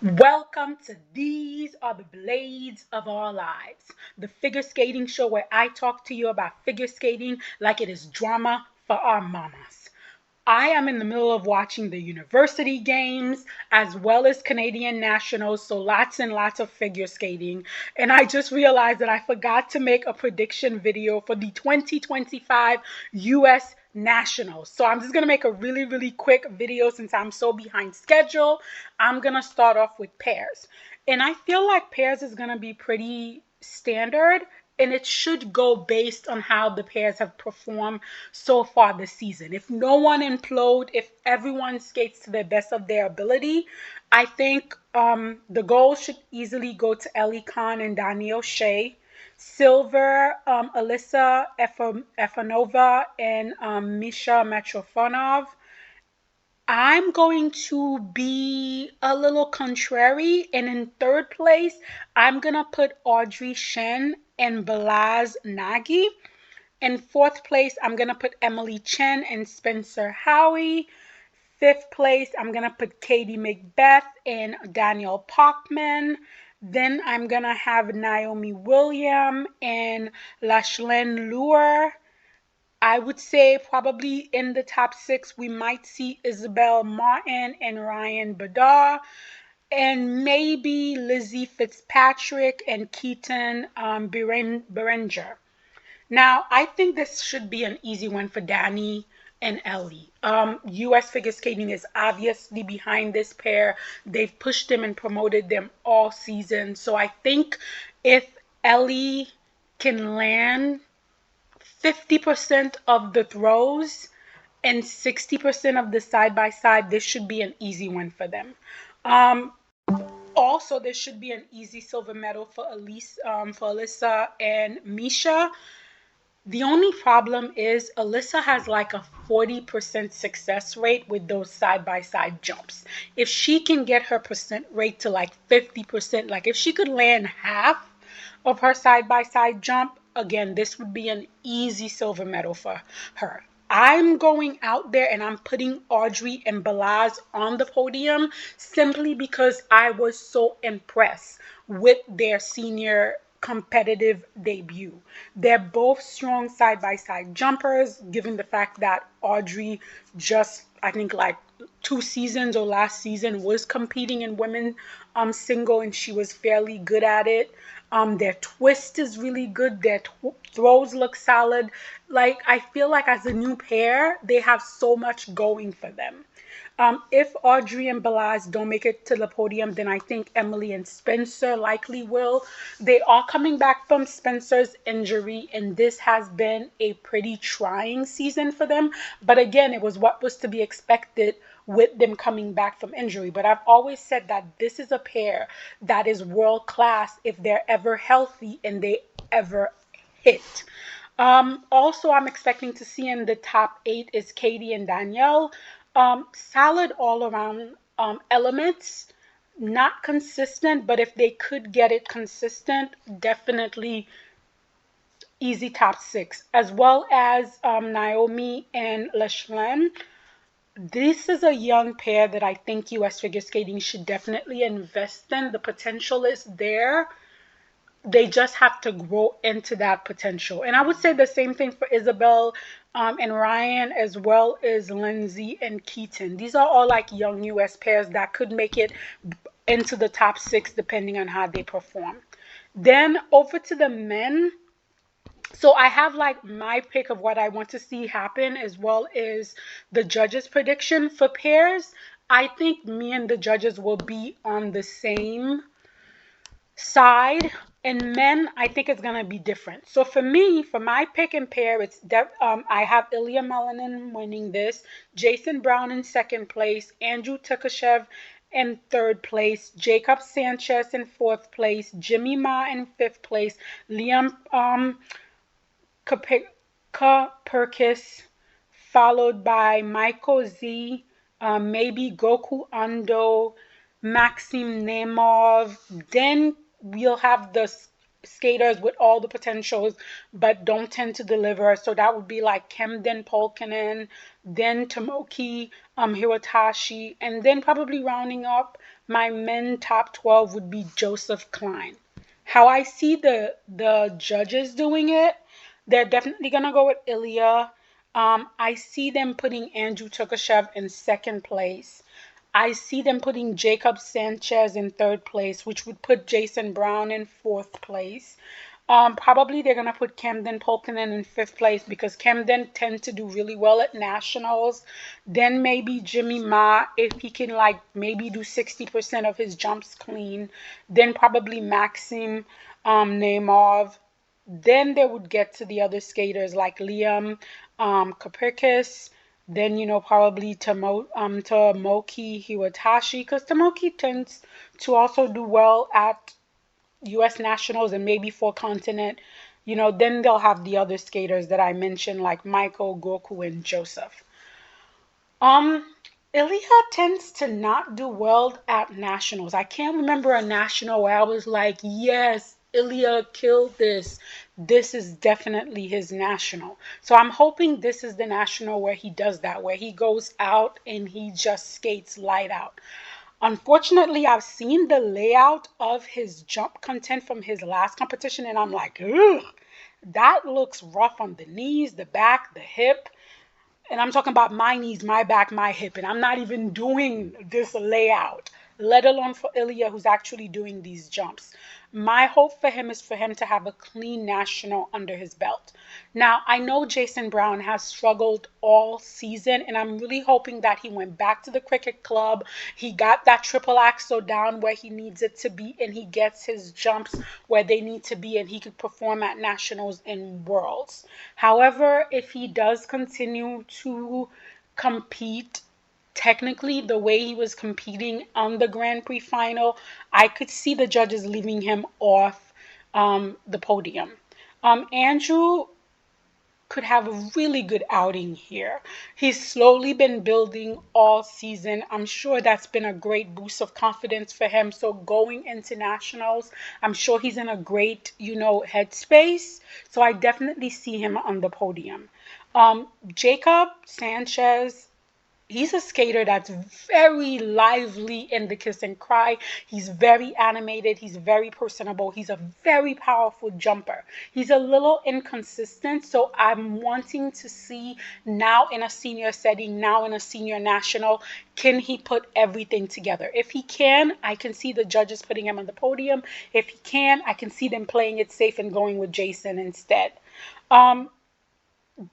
Welcome to These Are the Blades of Our Lives, the figure skating show where I talk to you about figure skating like it is drama for our mamas. I am in the middle of watching the university games as well as Canadian nationals, so lots and lots of figure skating. And I just realized that I forgot to make a prediction video for the 2025 US Nationals. So I'm just going to make a really, really quick video since I'm so behind schedule. I'm going to start off with pairs. And I feel like pairs is going to be pretty standard, and it should go based on how the pairs have performed so far this season. If no one implode, if everyone skates to the best of their ability, I think the gold should easily go to Ellie Khan and Danielle Shea. Silver, Alyssa Efanova and Misha Metrofanov. I'm going to be a little contrary, and in third place, I'm gonna put Audrey Shen and Balaz Nagy. In fourth place, I'm gonna put Emily Chen and Spencer Howie. Fifth place, I'm gonna put Katie Macbeth and Daniel Parkman. Then I'm gonna have Naomi William and Lachlan Lure. I would say probably in the top six, we might see Isabel Martin and Ryan Badar, and maybe Lizzie Fitzpatrick and Keaton Berenger. Now, I think this should be an easy one for Danny and Ellie. US Figure Skating is obviously behind this pair. They've pushed them and promoted them all season. So I think if Ellie can land 50% of the throws and 60% of the side by side, this should be an easy one for them. Also, there should be an easy silver medal for Alyssa and Misha. The only problem is Alyssa has like a 40% success rate with those side by side jumps. If she can get her percent rate to like 50%, like if she could land half of her side by side jump, again, this would be an easy silver medal for her. I'm going out there and I'm putting Audrey and Balaz on the podium simply because I was so impressed with their senior competitive debut. They're both strong side by side jumpers, given the fact that Audrey just, I think, like 2 seasons or last season was competing in women single, and she was fairly good at it. Their twist is really good. Their throws look solid. Like, I feel like as a new pair, they have so much going for them. If Audrey and Balaz don't make it to the podium, then I think Emily and Spencer likely will. They are coming back from Spencer's injury, and this has been a pretty trying season for them. But again, it was what was to be expected with them coming back from injury. But I've always said that this is a pair that is world class if they're ever healthy and they ever hit. Also, I'm expecting to see in the top 8 is Katie and Danielle. Solid all around elements, not consistent, but if they could get it consistent, definitely easy top 6, as well as Naomi and Lachlan. This is a young pair that I think US Figure Skating should definitely invest in. The potential is there. They just have to grow into that potential. And I would say the same thing for Isabel and Ryan, as well as Lindsay and Keaton. These are all like young US pairs that could make it into the top 6 depending on how they perform. Then over to the men. So I have like my pick of what I want to see happen, as well as the judges' prediction for pairs. I think me and the judges will be on the same side. In men, I think it's gonna be different. So for me, for my pick and pair, I have Ilya Melanin winning this, Jason Brown in second place, Andrew Tukashev in third place, Jacob Sanchez in fourth place, Jimmy Ma in fifth place, Liam Kapurkis, followed by Michael Z, maybe Goku Ando, Maxim Nemov. Then we'll have the skaters with all the potentials but don't tend to deliver. So that would be like Kemden Polkinen, then Tomoki Hirotashi, and then probably rounding up my men top 12 would be Joseph Klein. How I see the judges doing it, they're definitely gonna go with Ilya. I see them putting Andrew Turkashev in second place. I see them putting Jacob Sanchez in third place, which would put Jason Brown in fourth place. Probably they're gonna put Camden Polkinen in fifth place because Camden tend to do really well at nationals. Then maybe Jimmy Ma if he can like maybe do 60% of his jumps clean. Then probably Maxim Naimov. Then they would get to the other skaters like Liam Kapirkis. Then probably Tomoki Hiwatashi because Tomoki tends to also do well at US nationals and maybe for continent. Then they'll have the other skaters that I mentioned like Michael, Goku, and Joseph. Um, Ilya tends to not do well at nationals. I can't remember a national where I was like, yes, Ilya killed this. This is definitely his national. So I'm hoping this is the national where he does that, where he goes out and he just skates light out. Unfortunately, I've seen the layout of his jump content from his last competition, and I'm like, ugh, that looks rough on the knees, the back, the hip. And I'm talking about my knees, my back, my hip. And I'm not even doing this layout, let alone for Ilya, who's actually doing these jumps. My hope for him is for him to have a clean national under his belt. Now, I know Jason Brown has struggled all season, and I'm really hoping that he went back to the cricket club. He got that triple axel down where he needs it to be, and he gets his jumps where they need to be, and he could perform at nationals and worlds. However, if he does continue to compete technically the way he was competing on the Grand Prix final, I could see the judges leaving him off the podium. Andrew could have a really good outing here. He's slowly been building all season. I'm sure that's been a great boost of confidence for him. So going into nationals, I'm sure he's in a great, headspace. So I definitely see him on the podium. Jacob Sanchez, he's a skater that's very lively in the kiss and cry. He's very animated. He's very personable. He's a very powerful jumper. He's a little inconsistent. So I'm wanting to see now in a senior setting, now in a senior national, can he put everything together? If he can, I can see the judges putting him on the podium. If he can, I can see them playing it safe and going with Jason instead. Um,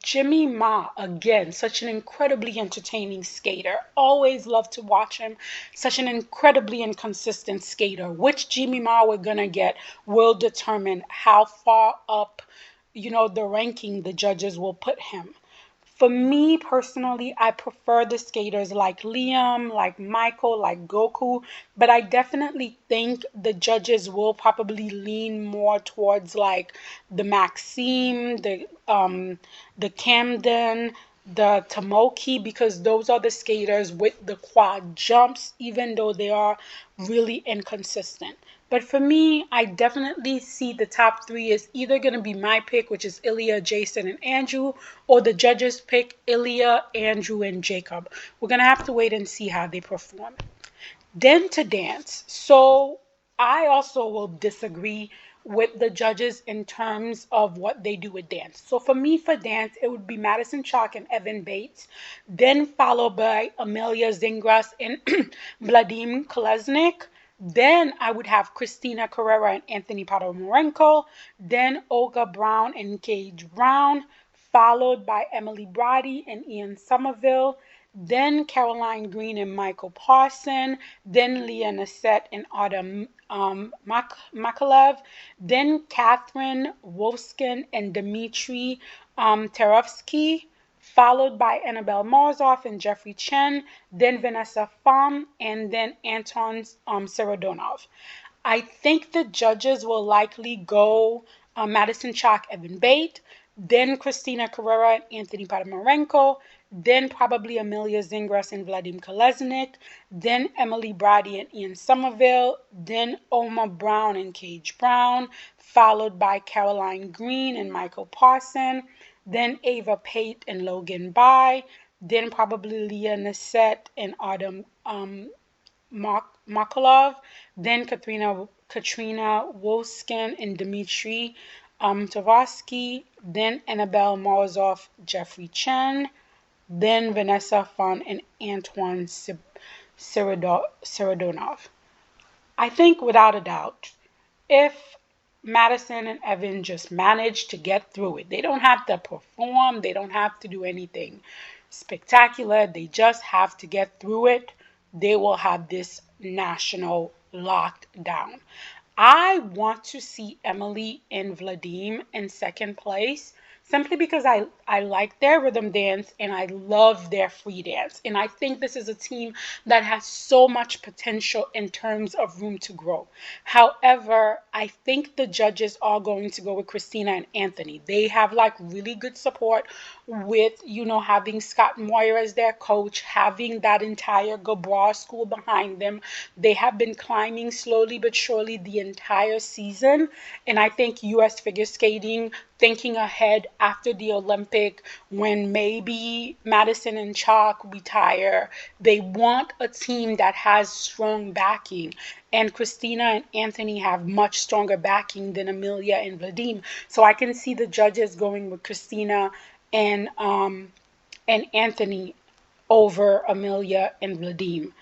Jimmy Ma, again, such an incredibly entertaining skater. Always love to watch him. Such an incredibly inconsistent skater. Which Jimmy Ma we're going to get will determine how far up, the ranking the judges will put him. For me personally, I prefer the skaters like Liam, like Michael, like Goku, but I definitely think the judges will probably lean more towards like the Maxime, the Camden, the Tomoki, because those are the skaters with the quad jumps, even though they are really inconsistent. But for me, I definitely see the top three is either going to be my pick, which is Ilya, Jason, and Andrew, or the judges pick Ilya, Andrew, and Jacob. We're going to have to wait and see how they perform. Then to dance. So I also will disagree with the judges in terms of what they do with dance. So for me, for dance, it would be Madison Chalk and Evan Bates, then followed by Amelia Zingras and Vladimir Kolesnik. Then I would have Christina Carrera and Anthony Podomarenko, then Olga Brown and Gage Brown, followed by Emily Brody and Ian Somerville, then Caroline Green and Michael Parson, then Leah Nassette and Autumn Makalev, then Catherine Wolfskin and Dmitry Terevsky, followed by Annabelle Marzoff and Jeffrey Chen, then Vanessa Pham, and then Anton Serodonov. I think the judges will likely go Madison Chalk, Evan Bate, then Christina Carrera and Anthony Podomarenko, then probably Amelia Zingras and Vladimir Kolesnik, then Emily Brady and Ian Somerville, then Oma Brown and Cage Brown, followed by Caroline Green and Michael Parson, then Ava Pate and Logan By, then probably Leah Nassette and Autumn Makalov, then Katrina Wolskin and Dmitry Tavarsky, then Annabelle Morozov, Jeffrey Chen, then Vanessa Fun and Antoine Sirodonov. I think without a doubt, if Madison and Evan just manage to get through it, they don't have to perform, they don't have to do anything spectacular, they just have to get through it, they will have this national locked down. I want to see Emily and Vladim in second place simply because I like their rhythm dance and I love their free dance. And I think this is a team that has so much potential in terms of room to grow. However, I think the judges are going to go with Christina and Anthony. They have like really good support with, having Scott Moyer as their coach, having that entire Gabra school behind them. They have been climbing slowly but surely the entire season. And I think US figure skating, thinking ahead after the Olympic, when maybe Madison and Chalk retire, they want a team that has strong backing. And Christina and Anthony have much stronger backing than Amelia and Vadim. So I can see the judges going with Christina and Anthony over Amelia and Vadim.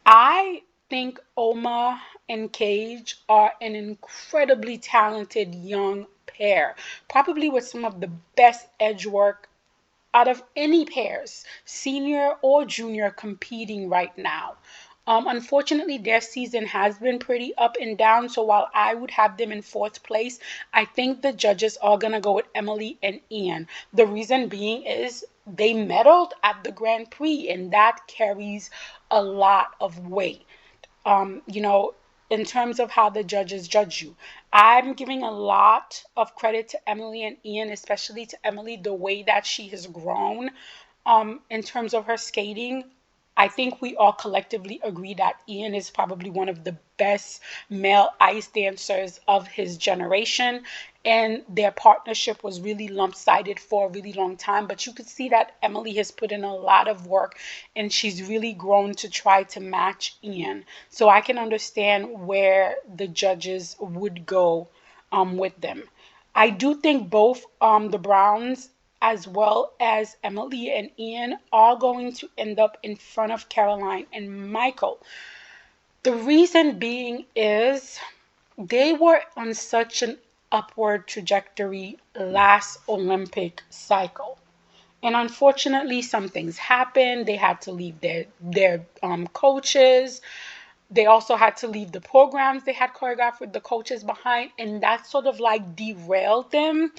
I think Oma and Cage are an incredibly talented young pair, probably with some of the best edge work out of any pairs, senior or junior, competing right now. Unfortunately, their season has been pretty up and down. So while I would have them in fourth place, I think the judges are going to go with Emily and Ian. The reason being is they medaled at the Grand Prix, and that carries a lot of weight. In terms of how the judges judge you. I'm giving a lot of credit to Emily and Ian, especially to Emily, the way that she has grown in terms of her skating. I think we all collectively agree that Ian is probably one of the best male ice dancers of his generation. And their partnership was really lump-sided for a really long time. But you could see that Emily has put in a lot of work and she's really grown to try to match Ian. So I can understand where the judges would go with them. I do think both the Browns as well as Emily and Ian are going to end up in front of Caroline and Michael. The reason being is they were on such an upward trajectory last Olympic cycle. And unfortunately, some things happened. They had to leave their coaches. They also had to leave the programs they had choreographed with the coaches behind, and that sort of like derailed them.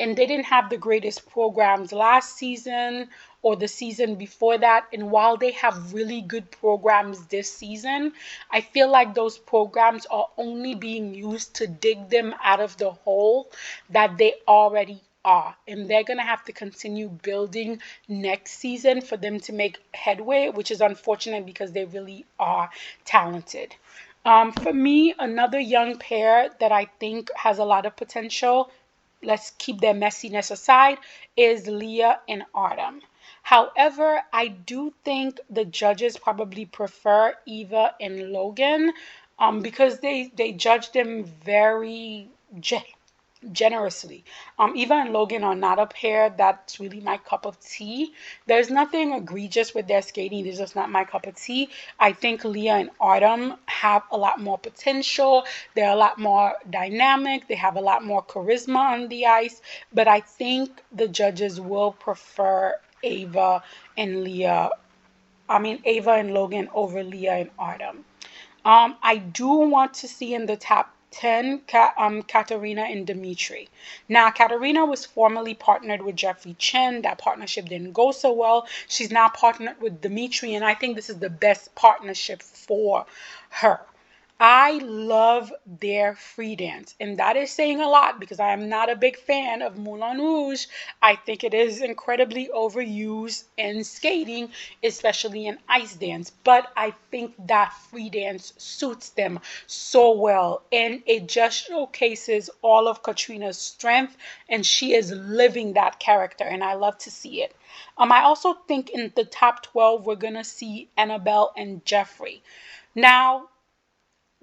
And they didn't have the greatest programs last season or the season before that. And while they have really good programs this season, I feel like those programs are only being used to dig them out of the hole that they already are. And they're going to have to continue building next season for them to make headway, which is unfortunate because they really are talented. For me, another young pair that I think has a lot of potential, let's keep their messiness aside, is Leah and Artem. However, I do think the judges probably prefer Eva and Logan because they judge them very generously. Eva and Logan are not a pair that's really my cup of tea. There's nothing egregious with their skating. It's just not my cup of tea. I think Leah and Artem have a lot more potential. They're a lot more dynamic. They have a lot more charisma on the ice. But I think the judges will prefer Ava and Logan over Leah and Artem. I do want to see in the top 10 Ekaterina and Dmitry. Now, Ekaterina was formerly partnered with Jeffrey Chen. That partnership didn't go so well. She's now partnered with Dmitry, and I think this is the best partnership for her. I love their free dance, and that is saying a lot because I am not a big fan of Moulin Rouge. I think it is incredibly overused in skating, especially in ice dance, but I think that free dance suits them so well, and it just showcases all of Katrina's strength, and she is living that character, and I love to see it. I also think in the top 12, we're going to see Annabelle and Jeffrey. Now,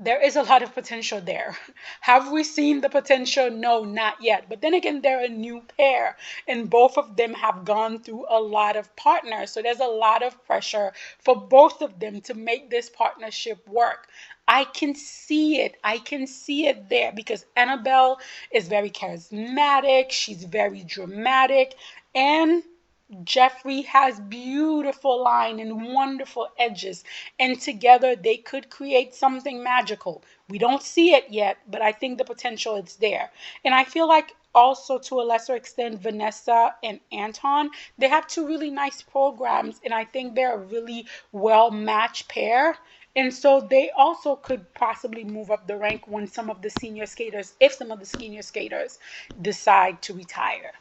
there is a lot of potential there. Have we seen the potential? No, not yet. But then again, they're a new pair, and both of them have gone through a lot of partners. So there's a lot of pressure for both of them to make this partnership work. I can see it. I can see it there because Annabelle is very charismatic, she's very dramatic, and Jeffrey has beautiful line and wonderful edges, and together they could create something magical. We don't see it yet, but I think the potential is there. And I feel like also to a lesser extent, Vanessa and Anton, they have two really nice programs, and I think they're a really well matched pair. And so they also could possibly move up the rank when some of the senior skaters, if some of the senior skaters decide to retire.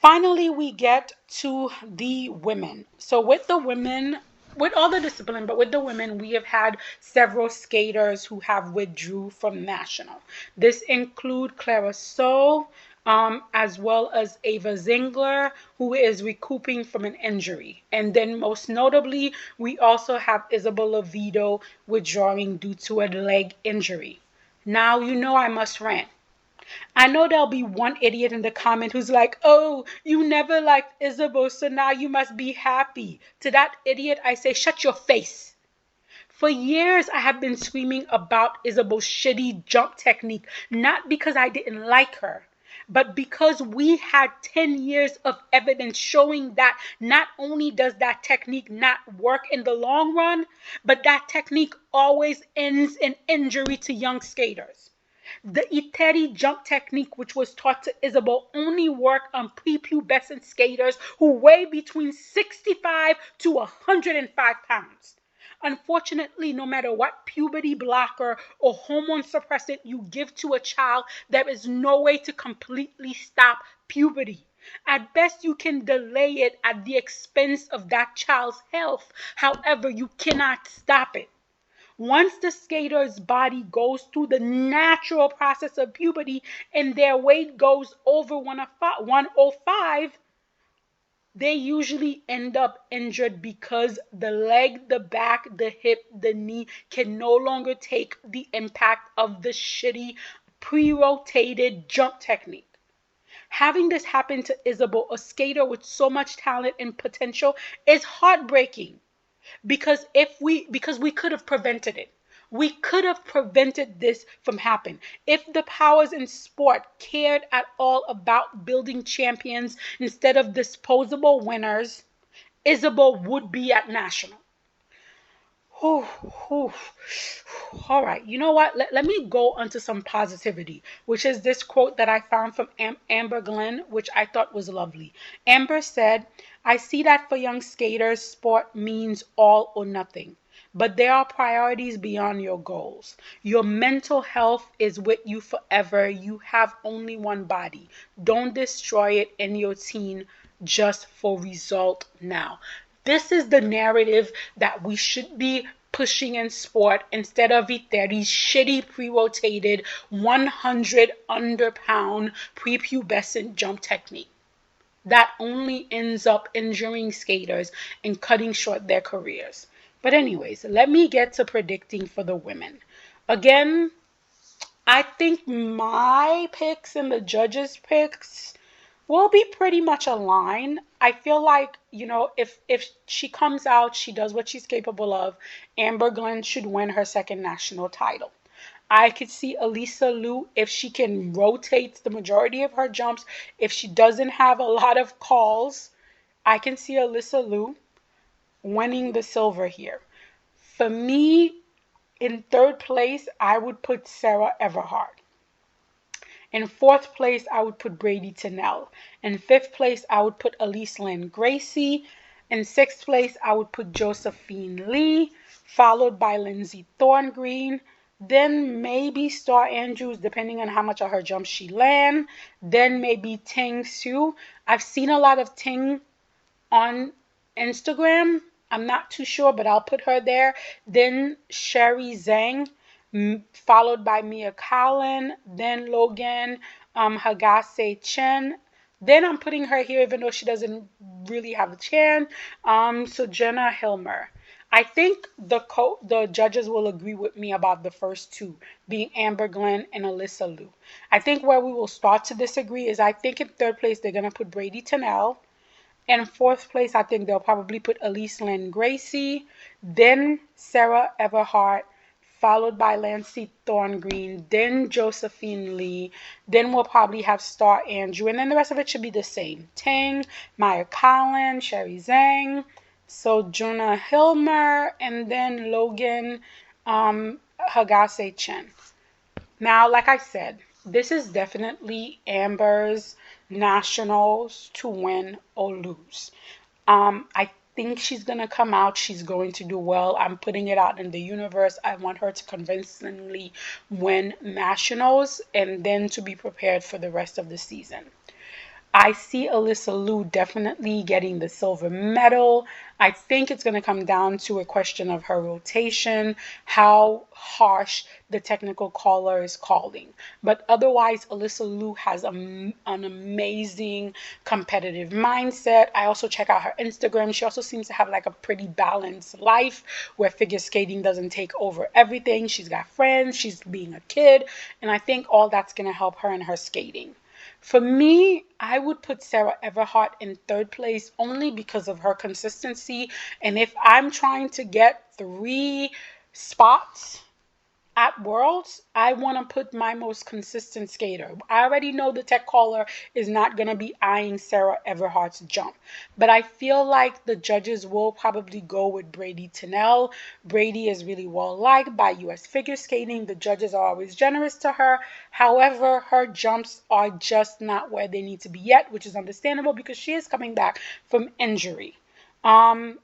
Finally, we get to the women. So with the women, with all the discipline, but with the women, we have had several skaters who have withdrew from national. This include Clara So, as well as Ava Zingler, who is recouping from an injury. And then most notably, we also have Isabella Vito withdrawing due to a leg injury. Now you know I must rant. I know there'll be one idiot in the comment who's like, oh, you never liked Isabel, so now you must be happy. To that idiot, I say, shut your face. For years, I have been screaming about Isabel's shitty jump technique, not because I didn't like her, but because we had 10 years of evidence showing that not only does that technique not work in the long run, but that technique always ends in injury to young skaters. The Iteri jump technique, which was taught to Isabel, only worked on prepubescent skaters who weigh between 65 to 105 pounds. Unfortunately, no matter what puberty blocker or hormone suppressant you give to a child, there is no way to completely stop puberty. At best, you can delay it at the expense of that child's health. However, you cannot stop it. Once the skater's body goes through the natural process of puberty and their weight goes over 105, they usually end up injured because the leg, the back, the hip, the knee can no longer take the impact of the shitty pre-rotated jump technique. Having this happen to Isabel, a skater with so much talent and potential, is heartbreaking because we could have prevented it. We could have prevented this from happening. If the powers in sport cared at all about building champions instead of disposable winners, Isabel would be at national. Whew, whew. All right, you know what? Let me go onto some positivity, which is this quote that I found from Amber Glenn, which I thought was lovely. Amber said, I see that for young skaters, sport means all or nothing. But there are priorities beyond your goals. Your mental health is with you forever. You have only one body. Don't destroy it in your teen just for result now. This is the narrative that we should be pushing in sport instead of these shitty pre-rotated 100 under-pound prepubescent jump technique that only ends up injuring skaters and cutting short their careers. But anyways, let me get to predicting for the women. Again, I think my picks and the judges' picks will be pretty much aligned. I feel like, if she comes out, she does what she's capable of, Amber Glenn should win her second national title. I could see Elisa Liu, if she can rotate the majority of her jumps, if she doesn't have a lot of calls, I can see Elisa Liu winning the silver here. For me, in third place, I would put Sarah Everhart. In fourth place, I would put Brady Tennell. In fifth place, I would put Elise Lynn Gracie. In sixth place, I would put Josephine Lee, followed by Lindsay Thorngreen. Then maybe Star Andrews, depending on how much of her jumps she land. Then maybe Ting Su. I've seen a lot of Ting on Instagram. I'm not too sure, but I'll put her there. Then Sherry Zhang, followed by Mia Collin, then Logan Hagase Chen. Then I'm putting her here, even though she doesn't really have a chance. So Jenna Hilmer. I think the judges will agree with me about the first two, being Amber Glenn and Alyssa Liu. I think where we will start to disagree is I think in third place they're gonna put Brady Tennell. In fourth place, I think they'll probably put Elise Lynn Gracie, then Sarah Everhart, followed by Lancey Thorngreen, then Josephine Lee, then we'll probably have Star Andrew, and then the rest of it should be the same. Tang, Maya Collin, Sherry Zhang, Sojourner Hilmer, and then Logan Hagase Chen. Now, like I said, this is definitely Amber's nationals to win or lose. I think she's gonna come out. She's going to do well. I'm putting it out in the universe. I want her to convincingly win nationals and then to be prepared for the rest of the season. I see Alyssa Liu definitely getting the silver medal. I think it's going to come down to a question of her rotation, how harsh the technical caller is calling. But otherwise, Alyssa Liu has an amazing competitive mindset. I also check out her Instagram. She also seems to have like a pretty balanced life where figure skating doesn't take over everything. She's got friends, she's being a kid, and I think all that's going to help her in her skating. For me, I would put Sarah Everhart in third place only because of her consistency. And if I'm trying to get 3 spots at Worlds, I want to put my most consistent skater. I already know the tech caller is not going to be eyeing Sarah Everhart's jump, but I feel like the judges will probably go with Brady Tennell. Brady is really well liked by US figure skating. The judges are always generous to her. However, her jumps are just not where they need to be yet, which is understandable because she is coming back from injury. Um,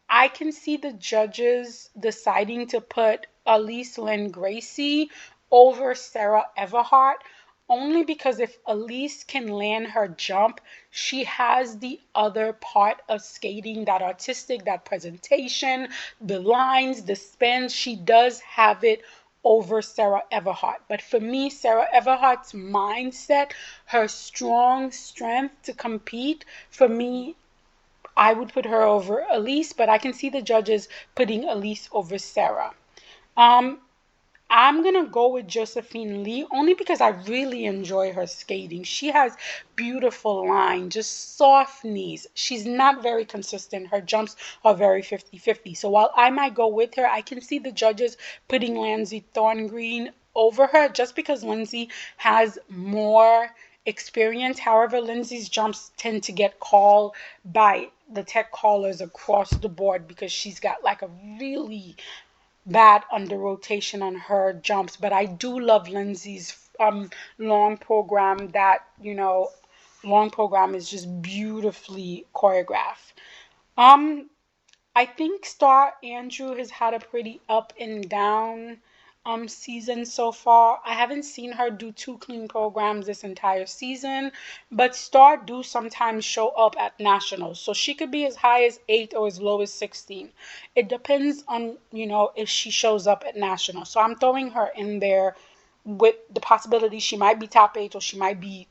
I can see the judges deciding to put Elise Lynn Gracie over Sarah Everhart only because if Elise can land her jump, she has the other part of skating, that artistic, that presentation, the lines, the spins. She does have it over Sarah Everhart. But for me, Sarah Everhart's mindset, her strong strength to compete, for me, I would put her over Elise, but I can see the judges putting Elise over Sarah. Um, I'm gonna go with Josephine Lee only because I really enjoy her skating. She has beautiful line, just soft knees. She's not very consistent. Her jumps are very 50-50. So while I might go with her, I can see the judges putting Lindsay Thorngreen over her just because Lindsay has more experience. However, Lindsay's jumps tend to get called by the tech callers across the board because she's got like a really bad under rotation on her jumps. But I do love Lindsay's long program. Long program is just beautifully choreographed. Um, I think Star Andrew has had a pretty up and down season so far. I haven't seen her do 2 clean programs this entire season, but Star do sometimes show up at nationals. So she could be as high as 8 or as low as 16. It depends on, if she shows up at nationals. So I'm throwing her in there with the possibility she might be top 8 or she might be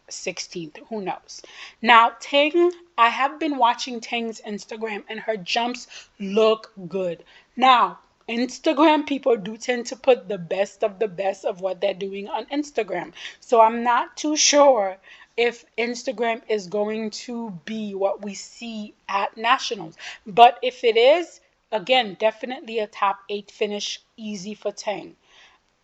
16th. Who knows? Now, Ting, I have been watching Ting's Instagram and her jumps look good. Now, Instagram people do tend to put the best of what they're doing on Instagram. So I'm not too sure if Instagram is going to be what we see at nationals. But if it is, again, definitely a top 8 finish, easy for Ting.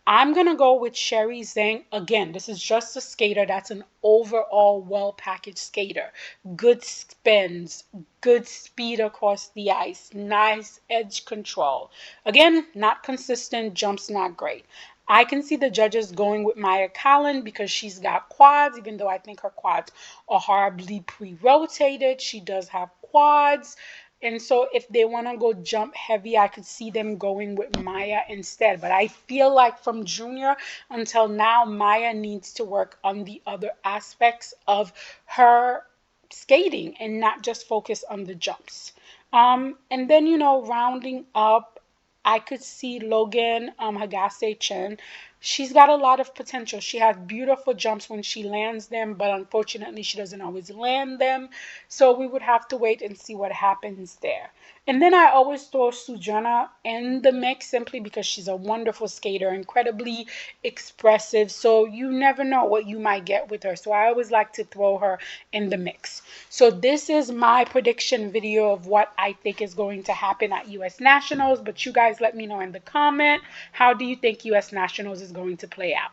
I'm going to go with Sherry Zhang. Again, this is just a skater that's an overall well packaged skater. Good spins, good speed across the ice, nice edge control. Again, not consistent, jumps not great. I can see the judges going with Maya Collin because she's got quads, even though I think her quads are horribly pre-rotated. She does have quads. And so if they want to go jump heavy, I could see them going with Maya instead. But I feel like from junior until now, Maya needs to work on the other aspects of her skating and not just focus on the jumps. And then, rounding up, I could see Logan Hagase Chen She's got a lot of potential. She has beautiful jumps when she lands them, but unfortunately, she doesn't always land them. So we would have to wait and see what happens there. And then I always throw Sujana in the mix simply because she's a wonderful skater, incredibly expressive. So you never know what you might get with her. So I always like to throw her in the mix. So this is my prediction video of what I think is going to happen at US Nationals. But you guys let me know in the comment, how do you think US Nationals is going to play out?